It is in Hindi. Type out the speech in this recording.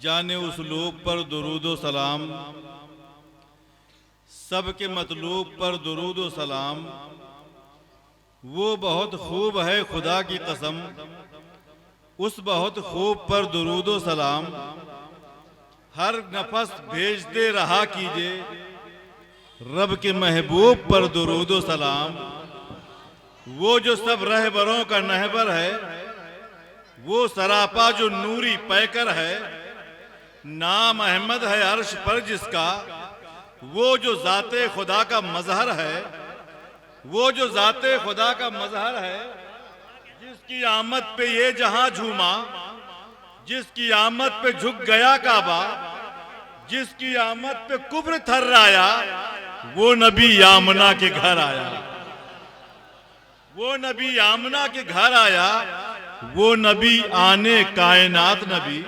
जाने उसलूब पर दुरूदो सलाम, सबके मतलूब पर दुरूदो सलाम। वो बहुत खूब है खुदा की कसम, उस बहुत खूब पर दुरूदो सलाम। हर नफस भेजते रहा कीजिए, रब के महबूब पर दुरूदो सलाम। वो जो सब रहबरों का नहबर है, वो सरापा जो नूरी पैकर है। नाम अहमद है अर्श पर जिसका, वो जो जाते खुदा का मजहर है। वो जो जाते खुदा का मजहर है, जिसकी आमद पे ये जहां झूमा, जिसकी आमद पे झुक गया काबा, जिसकी आमद पे कुब्र थर्राया, वो नबी यामना के घर आया। वो नबी यामना के घर आया, वो नबी आने कायनात नबी।